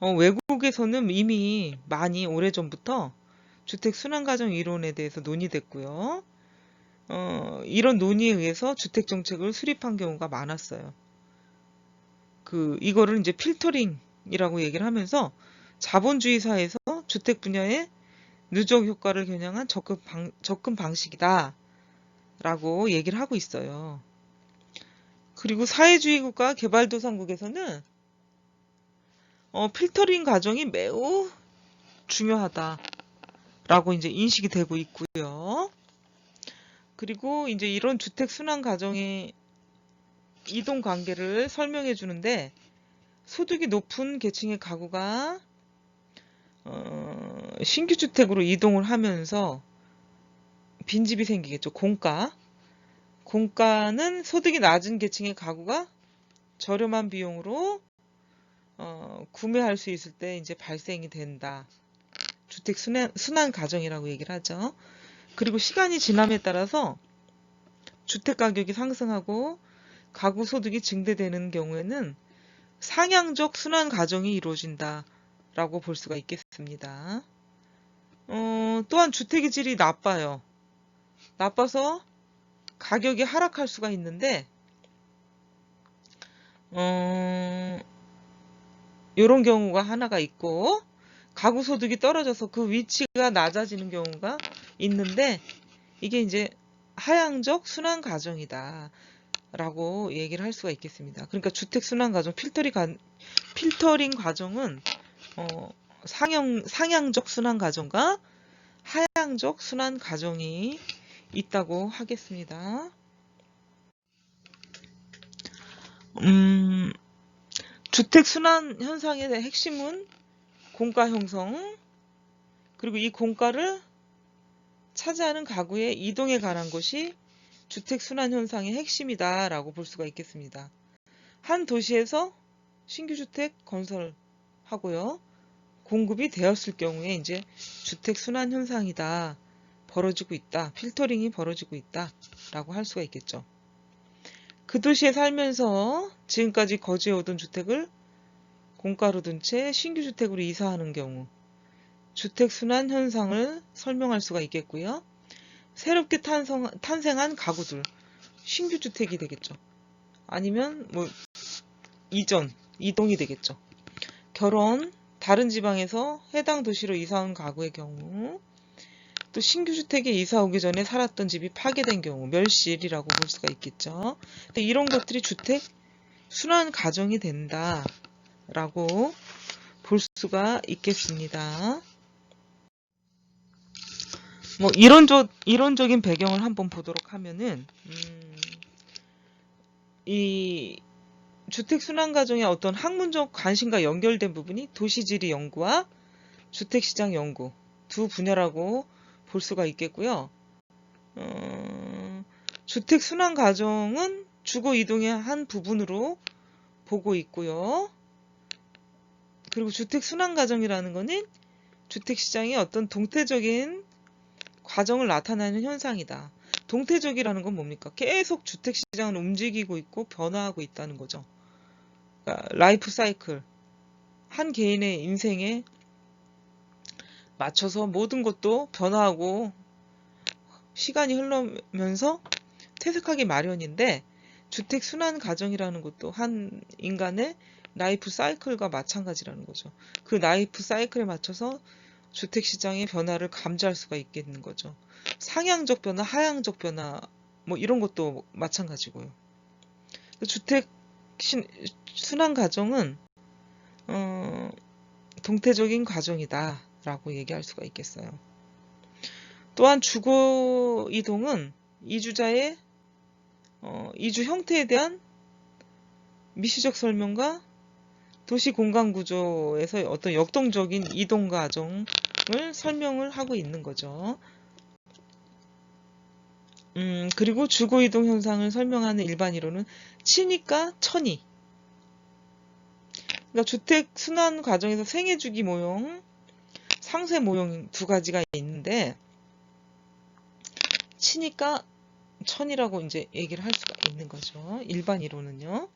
외국에서는 이미 많이 오래전부터 주택 순환 과정 이론에 대해서 논의됐고요. 이런 논의에 의해서 주택 정책을 수립한 경우가 많았어요. 이거를 이제 필터링이라고 얘기를 하면서 자본주의 사회에서 주택 분야의 누적 효과를 겨냥한 접근 방식이다 라고 얘기를 하고 있어요. 그리고 사회주의 국가 개발도상국에서는 필터링 과정이 매우 중요하다 라고 이제 인식이 되고 있고요. 그리고 이제 이런 주택 순환 과정의 이동 관계를 설명해 주는데 소득이 높은 계층의 가구가 신규 주택으로 이동을 하면서 빈집이 생기겠죠. 공가는 소득이 낮은 계층의 가구가 저렴한 비용으로 구매할 수 있을 때 이제 발생이 된다. 주택 순환 과정이라고 얘기를 하죠. 그리고 시간이 지남에 따라서 주택 가격이 상승하고 가구 소득이 증대되는 경우에는 상향적 순환 과정이 이루어진다라고 볼 수가 있겠습니다. 또한 주택의 질이 나빠요. 나빠서 가격이 하락할 수가 있는데 이런 경우가 하나가 있고 가구 소득이 떨어져서 그 위치가 낮아지는 경우가 있는데 이게 이제 하향적 순환 과정이다 라고 얘기를 할 수가 있겠습니다. 그러니까 주택 순환 과정, 필터링 과정은 상향적 순환 과정과 하향적 순환 과정이 있다고 하겠습니다. 주택 순환 현상의 핵심은 공가 형성, 그리고 이 공가를 차지하는 가구의 이동에 관한 것이 주택 순환 현상의 핵심이다 라고 볼 수가 있겠습니다. 한 도시에서 신규 주택 건설하고요. 공급이 되었을 경우에 이제 주택 순환 현상이다. 벌어지고 있다. 필터링이 벌어지고 있다. 라고 할 수가 있겠죠. 그 도시에 살면서 지금까지 거주해오던 주택을 공가로 둔 채 신규 주택으로 이사하는 경우 주택 순환 현상을 설명할 수가 있겠고요. 새롭게 탄생한 가구들, 신규 주택이 되겠죠. 아니면 뭐 이동이 되겠죠. 결혼, 다른 지방에서 해당 도시로 이사온 가구의 경우, 또 신규 주택에 이사 오기 전에 살았던 집이 파괴된 경우, 멸실이라고 볼 수가 있겠죠. 근데 이런 것들이 주택 순환 과정이 된다라고 볼 수가 있겠습니다. 뭐 이론적인 배경을 한번 보도록 하면은 이 주택 순환 과정의 어떤 학문적 관심과 연결된 부분이 도시지리 연구와 주택시장 연구 두 분야라고 볼 수가 있겠고요. 주택 순환 과정은 주거 이동의 한 부분으로 보고 있고요. 그리고 주택 순환 과정이라는 것은 주택시장의 어떤 동태적인 과정을 나타내는 현상이다. 동태적이라는 건 뭡니까? 계속 주택시장은 움직이고 있고 변화하고 있다는 거죠. 그러니까 라이프 사이클, 한 개인의 인생에 맞춰서 모든 것도 변화하고 시간이 흐르면서 퇴색하기 마련인데, 주택 순환 가정이라는 것도 한 인간의 라이프 사이클과 마찬가지라는 거죠. 그 라이프 사이클에 맞춰서 주택 시장의 변화를 감지할 수가 있겠는 거죠. 상향적 변화, 하향적 변화, 뭐 이런 것도 마찬가지고요. 주택 순환 가정은 동태적인 과정이다라고 얘기할 수가 있겠어요. 또한 주거 이동은 이주자의 이주 형태에 대한 미시적 설명과 도시 공간 구조에서 어떤 역동적인 이동 과정을 설명을 하고 있는 거죠. 그리고 주거 이동 현상을 설명하는 일반 이론은 치니까 천이. 그러니까 주택 순환 과정에서 생애주기 모형, 상세 모형 두 가지가 있는데, 치니까 천이라고 이제 얘기를 할 수가 있는 거죠. 일반 이론은요.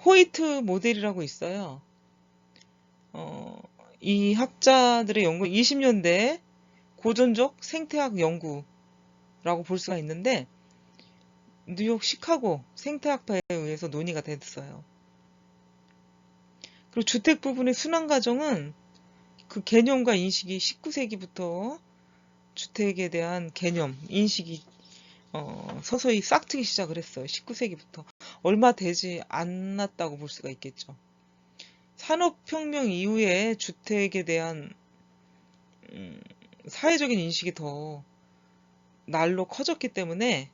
호이트 모델이라고 있어요. 이 학자들의 연구 20년대 고전적 생태학 연구라고 볼 수가 있는데, 뉴욕 시카고 생태학파에 의해서 논의가 됐어요. 그리고 주택 부분의 순환 과정은 그 개념과 인식이 19세기부터 주택에 대한 개념, 인식이 서서히 싹트기 시작을 했어요. 19세기부터. 얼마 되지 않았다고 볼 수가 있겠죠. 산업혁명 이후에 주택에 대한 사회적인 인식이 더 날로 커졌기 때문에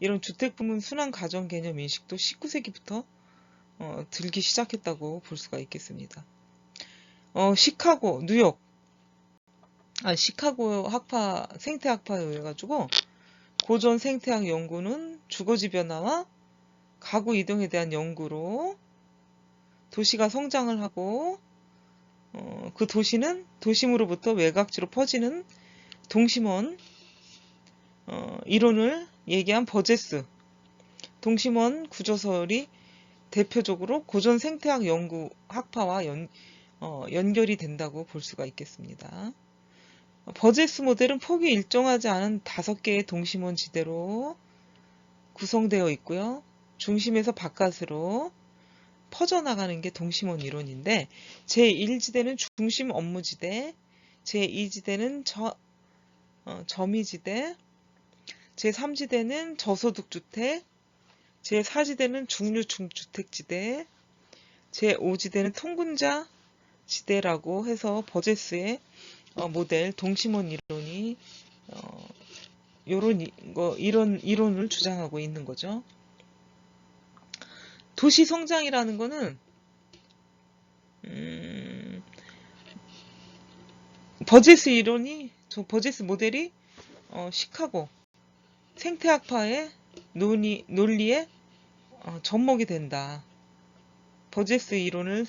이런 주택 부문 순환 가정 개념 인식도 19세기부터 들기 시작했다고 볼 수가 있겠습니다. 시카고, 뉴욕, 시카고 학파, 생태학파에 의해 가지고 고전 생태학 연구는 주거지 변화와 가구 이동에 대한 연구로 도시가 성장을 하고 그 도시는 도심으로부터 외곽지로 퍼지는 동심원 이론을 얘기한 버제스 동심원 구조설이 대표적으로 고전 생태학 연구 학파와 연결이 된다고 볼 수가 있겠습니다. 버제스 모델은 폭이 일정하지 않은 5개의 동심원 지대로 구성되어 있고요. 중심에서 바깥으로 퍼져나가는 게 동심원 이론인데, 제1지대는 중심 업무지대, 제2지대는 점유지대, 제3지대는 저소득주택, 제4지대는 중류중주택지대, 제5지대는 통근자 지대라고 해서 버제스의 모델 동심원 이론이 이런 이론을 주장하고 있는 거죠. 도시 성장이라는 거는 버제스 모델이 시카고 생태학파의 논리에 접목이 된다. 버제스 이론을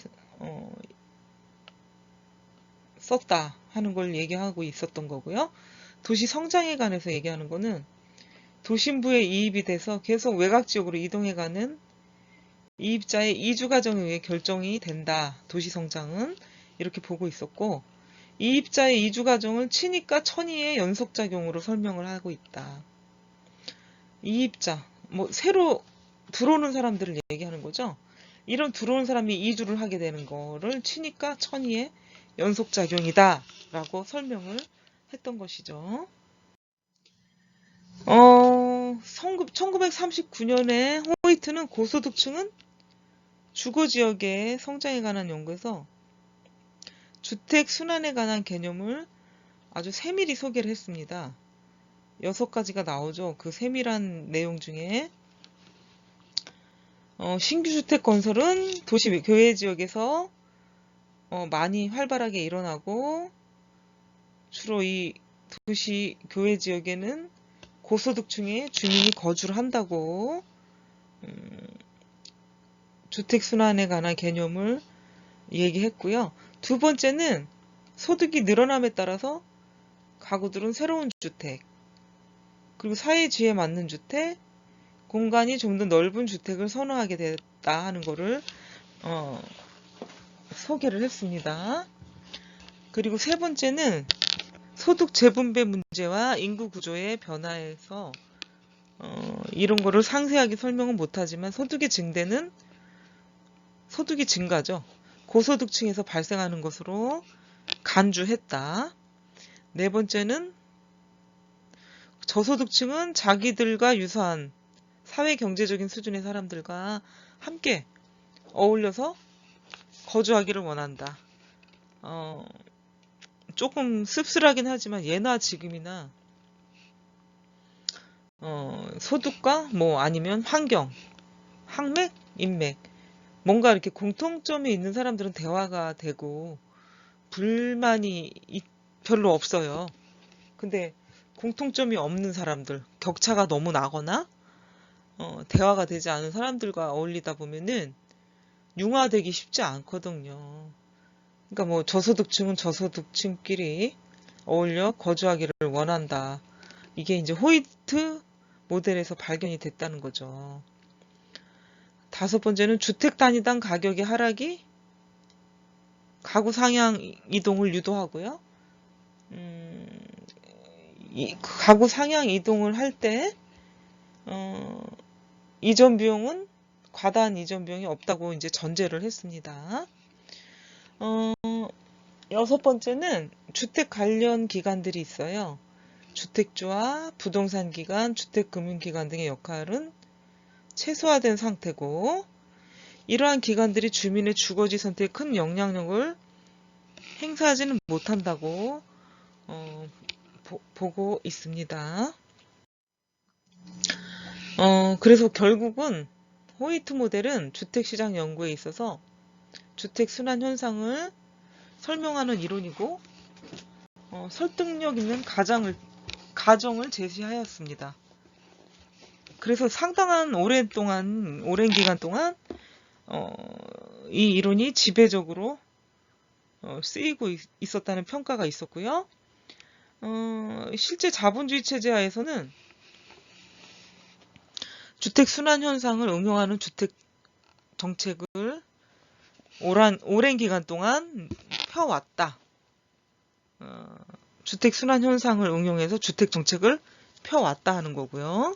썼다 하는 걸 얘기하고 있었던 거고요. 도시 성장에 관해서 얘기하는 거는 도심부에 이입이 돼서 계속 외곽 지역으로 이동해가는 이입자의 이주 과정에 의해 결정이 된다. 도시 성장은 이렇게 보고 있었고, 이입자의 이주 과정을 치니까 천이의 연속작용으로 설명을 하고 있다. 이입자, 새로 들어오는 사람들을 얘기하는 거죠. 이런 들어온 사람이 이주를 하게 되는 거를 치니까 천이의 연속작용이다 라고 설명을 했던 것이죠. 1939년에 호이트는 고소득층은 주거지역의 성장에 관한 연구에서 주택 순환에 관한 개념을 아주 세밀히 소개를 했습니다. 6가지가 나오죠. 그 세밀한 내용 중에 신규 주택 건설은 도시 교외 지역에서 많이 활발하게 일어나고, 주로 이 도시 교외 지역에는 고소득층의 주민이 거주를 한다고 주택 순환에 관한 개념을 얘기했고요. 두 번째는 소득이 늘어남에 따라서 가구들은 새로운 주택, 그리고 사회주의에 맞는 주택, 공간이 좀 더 넓은 주택을 선호하게 됐다 하는 거를 소개를 했습니다. 그리고 세 번째는 소득 재분배 문제와 인구 구조의 변화에서 이런 거를 상세하게 설명은 못하지만 소득이 증가죠. 고소득층에서 발생하는 것으로 간주했다. 네 번째는 저소득층은 자기들과 유사한 사회 경제적인 수준의 사람들과 함께 어울려서 거주하기를 원한다. 조금 씁쓸하긴 하지만 예나 지금이나 소득과 뭐 아니면 환경, 학맥, 인맥 뭔가 이렇게 공통점이 있는 사람들은 대화가 되고 불만이 별로 없어요. 근데 공통점이 없는 사람들, 격차가 너무 나거나 대화가 되지 않은 사람들과 어울리다 보면은 융화되기 쉽지 않거든요. 그러니까 뭐 저소득층은 저소득층끼리 어울려 거주하기를 원한다. 이게 이제 호이트 모델에서 발견이 됐다는 거죠. 다섯 번째는 주택 단위당 가격의 하락이 가구 상향 이동을 유도하고요. 가구 상향 이동을 할 때 이전 비용은 과다한 이전 비용이 없다고 이제 전제를 했습니다. 여섯 번째는 주택 관련 기관들이 있어요. 주택주와 부동산 기관, 주택금융기관 등의 역할은 최소화된 상태고 이러한 기관들이 주민의 주거지 선택에 큰 영향력을 행사하지는 못한다고 보고 있습니다. 그래서 결국은 호이트 모델은 주택시장 연구에 있어서 주택 순환 현상을 설명하는 이론이고 설득력 있는 가정을 제시하였습니다. 그래서 상당한 오랜 기간 동안 이 이론이 지배적으로 쓰이고 있었다는 평가가 있었고요. 실제 자본주의 체제 하에서는 주택 순환 현상을 응용하는 주택 정책을 오랜 기간 동안 펴왔다. 주택 순환 현상을 응용해서 주택 정책을 펴왔다 하는 거고요.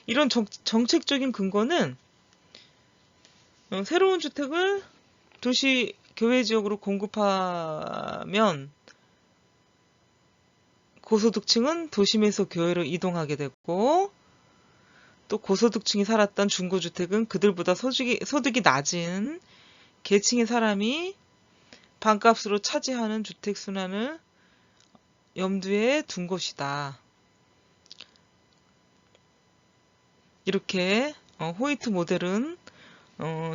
이런 정책적인 근거는 새로운 주택을 도시 교외 지역으로 공급하면 고소득층은 도심에서 교외로 이동하게 됐고 또 고소득층이 살았던 중고주택은 그들보다 소득이 낮은 계층의 사람이 반값으로 차지하는 주택 순환을 염두에 둔 것이다. 이렇게 호이트 모델은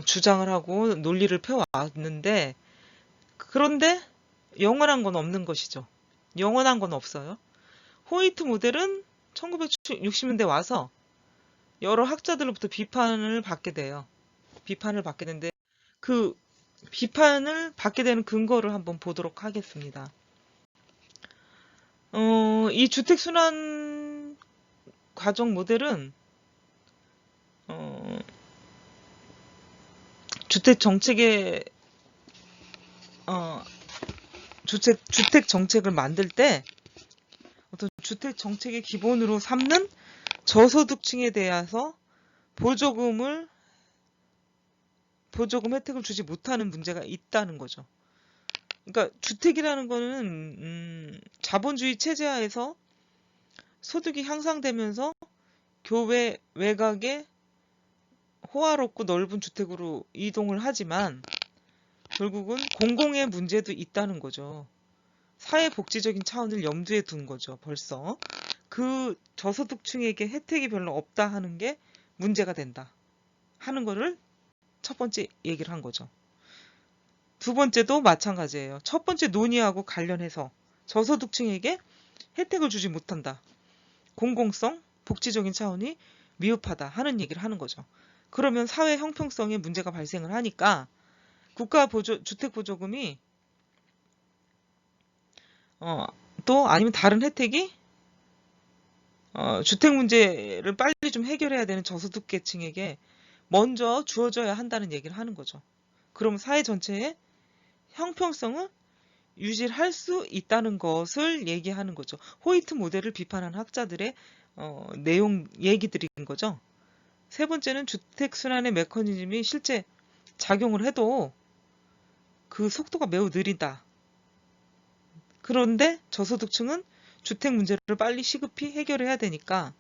주장을 하고 논리를 펴왔는데 그런데 영원한 건 없는 것이죠. 영원한 건 없어요. 호이트 모델은 1960년대 와서 여러 학자들로부터 비판을 받게 돼요. 비판을 받게 되는데 그 비판을 받게 되는 근거를 한번 보도록 하겠습니다. 이 주택순환 과정 모델은 주택 정책을 만들 때 어떤 주택 정책의 기본으로 삼는 저소득층에 대해서 보조금 혜택을 주지 못하는 문제가 있다는 거죠. 그러니까 주택이라는 거는 자본주의 체제하에서 소득이 향상되면서 교외 외곽에 호화롭고 넓은 주택으로 이동을 하지만 결국은 공공의 문제도 있다는 거죠. 사회복지적인 차원을 염두에 둔 거죠. 벌써 그 저소득층에게 혜택이 별로 없다 하는 게 문제가 된다 하는 거를 첫 번째 얘기를 한 거죠. 두 번째도 마찬가지예요. 첫 번째 논의하고 관련해서 저소득층에게 혜택을 주지 못한다. 공공성, 복지적인 차원이 미흡하다 하는 얘기를 하는 거죠. 그러면 사회 형평성에 문제가 발생을 하니까 주택보조금이 또 아니면 다른 혜택이 주택 문제를 빨리 좀 해결해야 되는 저소득계층에게 먼저 주어져야 한다는 얘기를 하는 거죠. 그럼 사회 전체의 형평성을 유지할 수 있다는 것을 얘기하는 거죠. 호이트 모델을 비판한 학자들의 내용 얘기 드린 거죠. 세 번째는 주택 순환의 메커니즘이 실제 작용을 해도 그 속도가 매우 느리다. 그런데 저소득층은 주택 문제를 빨리 시급히 해결해야 되니까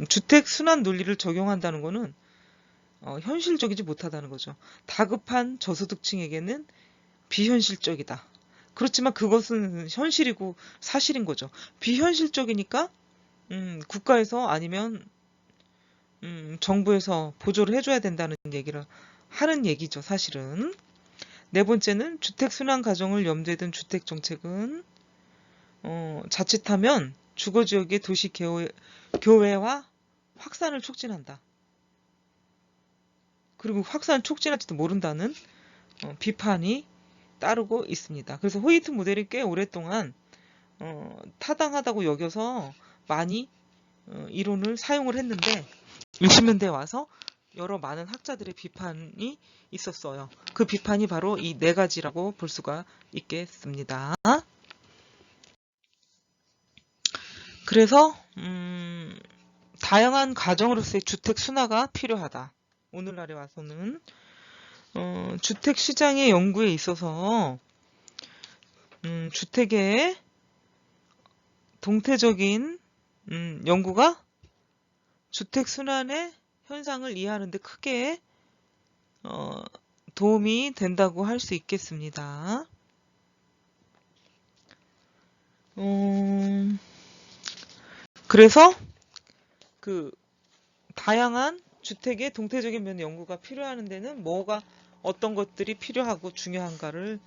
주택 순환 논리를 적용한다는 거는 현실적이지 못하다는 거죠. 다급한 저소득층에게는 비현실적이다. 그렇지만 그것은 현실이고 사실인 거죠. 비현실적이니까 국가에서 아니면 정부에서 보조를 해줘야 된다는 얘기를 하는 얘기죠. 사실은. 네 번째는 주택 순환 가정을 염두에 둔 주택 정책은 자칫하면 주거지역의 도시 교외화 확산을 촉진한다. 그리고 확산 촉진할지도 모른다는 비판이 따르고 있습니다. 그래서 호이트 모델이 꽤 오랫동안 타당하다고 여겨서 많이 이론을 사용을 했는데 60년대에 와서 여러 많은 학자들의 비판이 있었어요. 그 비판이 바로 이 네 가지라고 볼 수가 있겠습니다. 그래서 다양한 가정으로서의 주택 순화가 필요하다. 오늘날에 와서는 주택 시장의 연구에 있어서 주택의 동태적인 연구가 주택 순환의 현상을 이해하는 데 크게 도움이 된다고 할 수 있겠습니다. 그래서 그 다양한 주택의 동태적인 면 연구가 필요한 데는 뭐가 어떤 것들이 필요하고 중요한가를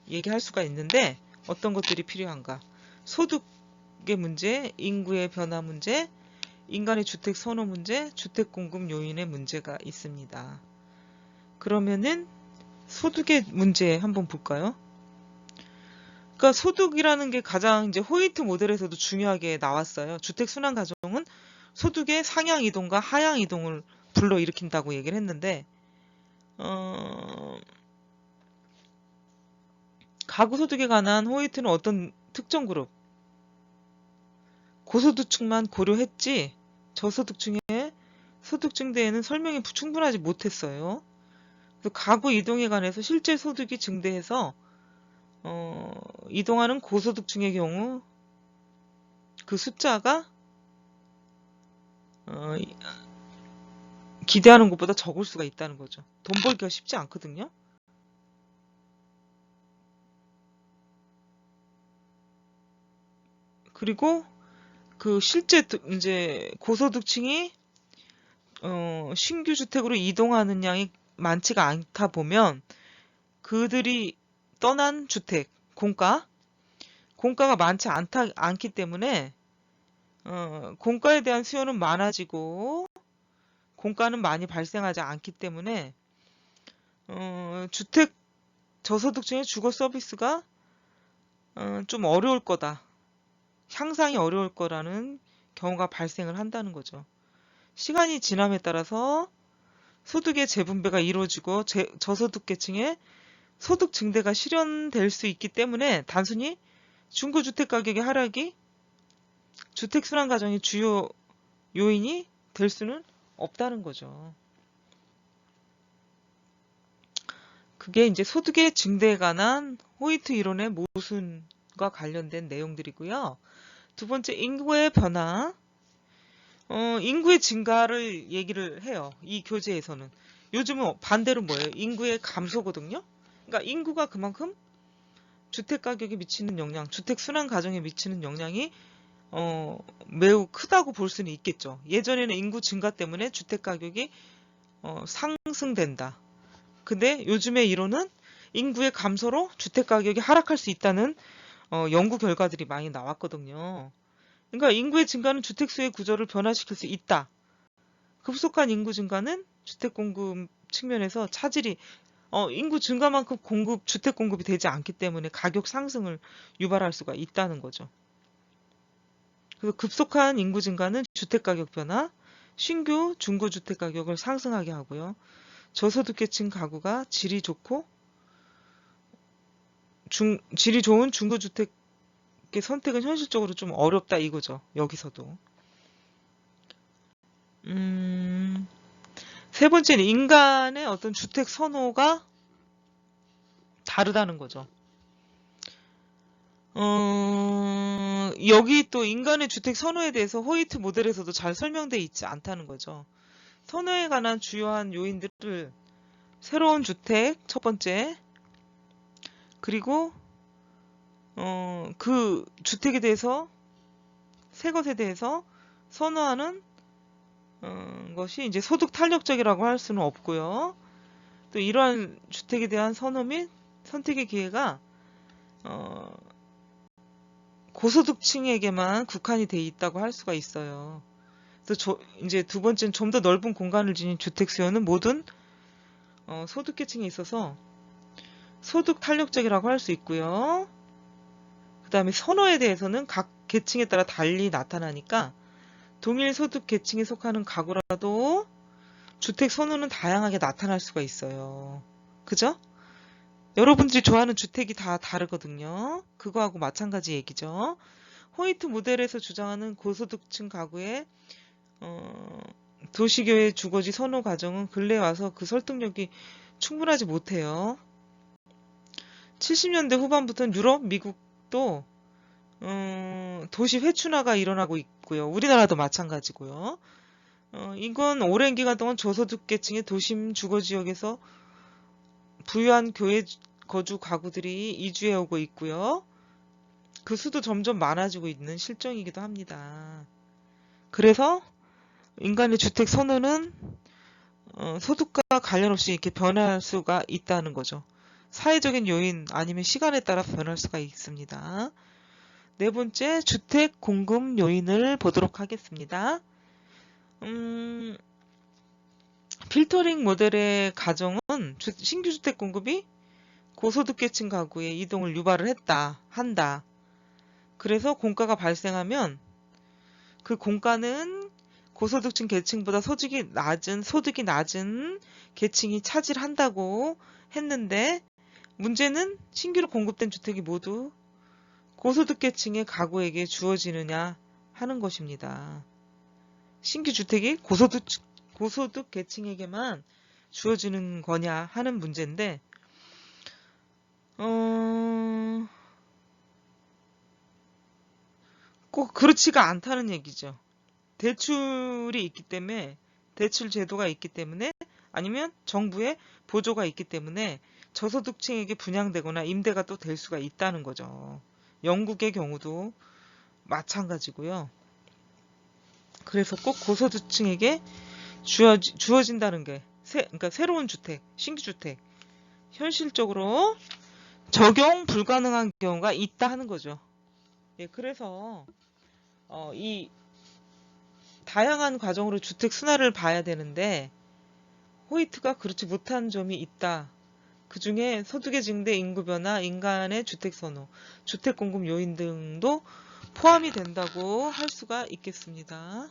얘기할 수가 있는데 어떤 것들이 필요한가? 소득의 문제, 인구의 변화 문제, 인간의 주택 선호 문제, 주택 공급 요인의 문제가 있습니다. 그러면은 소득의 문제 한번 볼까요? 그러니까 소득이라는 게 가장 이제 호이트 모델에서도 중요하게 나왔어요. 주택 순환 가정은 소득의 상향 이동과 하향 이동을 불러일으킨다고 얘기를 했는데 가구 소득에 관한 호이트는 어떤 특정 그룹 고소득층만 고려했지 저소득층의 소득 증대에는 설명이 충분하지 못했어요. 가구 이동에 관해서 실제 소득이 증대해서 이동하는 고소득층의 경우 그 숫자가 기대하는 것보다 적을 수가 있다는 거죠. 돈 벌기가 쉽지 않거든요. 그리고 그 실제 이제 고소득층이 신규 주택으로 이동하는 양이 많지가 않다 보면 그들이 떠난 주택, 공가가 많지 않기 때문에 공가에 대한 수요는 많아지고 공가는 많이 발생하지 않기 때문에 주택 저소득층의 주거 서비스가 좀 어려울 거다. 향상이 어려울 거라는 경우가 발생을 한다는 거죠. 시간이 지남에 따라서 소득의 재분배가 이루어지고 저소득계층의 소득 증대가 실현될 수 있기 때문에 단순히 중고주택 가격의 하락이 주택 순환 가정의 주요 요인이 될 수는 없다는 거죠. 그게 이제 소득의 증대에 관한 호이트 이론의 모순과 관련된 내용들이고요. 두 번째, 인구의 변화. 인구의 증가를 얘기를 해요. 이 교재에서는. 요즘은 반대로 뭐예요? 인구의 감소거든요. 그러니까 인구가 그만큼 주택 가격에 미치는 영향, 주택 순환 가정에 미치는 영향이 매우 크다고 볼 수는 있겠죠. 예전에는 인구 증가 때문에 주택 가격이 상승된다. 근데 요즘의 이론은 인구의 감소로 주택 가격이 하락할 수 있다는 연구 결과들이 많이 나왔거든요. 그러니까 인구의 증가는 주택 수의 구조를 변화시킬 수 있다. 급속한 인구 증가는 주택 공급 측면에서 차질이 인구 증가만큼 주택 공급이 되지 않기 때문에 가격 상승을 유발할 수가 있다는 거죠. 그래서 급속한 인구 증가는 주택 가격 변화, 신규 중고주택 가격을 상승하게 하고요. 저소득계층 가구가 질이 좋은 중고주택의 선택은 현실적으로 좀 어렵다 이거죠. 여기서도. 세 번째는 인간의 어떤 주택 선호가 다르다는 거죠. 여기 또 인간의 주택 선호에 대해서 호이트 모델에서도 잘 설명되어 있지 않다는 거죠. 선호에 관한 주요한 요인들을 새로운 주택, 첫 번째, 그리고 그 주택에 대해서, 새 것에 대해서 선호하는 것이 이제 소득 탄력적이라고 할 수는 없고요. 또 이러한 주택에 대한 선호 및 선택의 기회가 고소득층에게만 국한이 돼 있다고 할 수가 있어요. 그래서 이제 두 번째는 좀 더 넓은 공간을 지닌 주택 수요는 모든 소득계층에 있어서 소득 탄력적이라고 할 수 있고요. 그 다음에 선호에 대해서는 각 계층에 따라 달리 나타나니까 동일 소득 계층에 속하는 가구라도 주택 선호는 다양하게 나타날 수가 있어요. 그죠? 여러분들이 좋아하는 주택이 다 다르거든요. 그거하고 마찬가지 얘기죠. 호이트 모델에서 주장하는 고소득층 가구의 도시교회 주거지 선호 과정은 근래에 와서 그 설득력이 충분하지 못해요. 70년대 후반부터는 유럽, 미국도 도시 회춘화가 일어나고 있고요. 우리나라도 마찬가지고요. 이건 오랜 기간 동안 저소득계층의 도심 주거지역에서 부유한 교회 거주 가구들이 이주해 오고 있고요. 그 수도 점점 많아지고 있는 실정이기도 합니다. 그래서 인간의 주택 선호는 소득과 관련 없이 이렇게 변할 수가 있다는 거죠. 사회적인 요인 아니면 시간에 따라 변할 수가 있습니다. 네 번째, 주택 공급 요인을 보도록 하겠습니다. 필터링 모델의 가정은 신규 주택 공급이 고소득계층 가구의 이동을 유발을 한다. 그래서 공가가 발생하면 그 공가는 고소득층 계층보다 소득이 낮은 계층이 차지한다고 했는데, 문제는 신규로 공급된 주택이 모두 고소득계층의 가구에게 주어지느냐 하는 것입니다. 신규 주택이 고소득 계층에게만 주어지는 거냐 하는 문제인데, 꼭 그렇지가 않다는 얘기죠. 대출이 있기 때문에, 대출 제도가 있기 때문에, 아니면 정부의 보조가 있기 때문에 저소득층에게 분양되거나 임대가 또 될 수가 있다는 거죠. 영국의 경우도 마찬가지고요. 그래서 꼭 고소득층에게 주어진다는 게, 그러니까 새로운 주택, 신규 주택, 현실적으로 적용 불가능한 경우가 있다 하는 거죠. 예, 그래서 이 다양한 과정으로 주택 순환을 봐야 되는데 호이트가 그렇지 못한 점이 있다. 그 중에 소득의 증대, 인구 변화, 인간의 주택 선호, 주택 공급 요인 등도 포함이 된다고 할 수가 있겠습니다.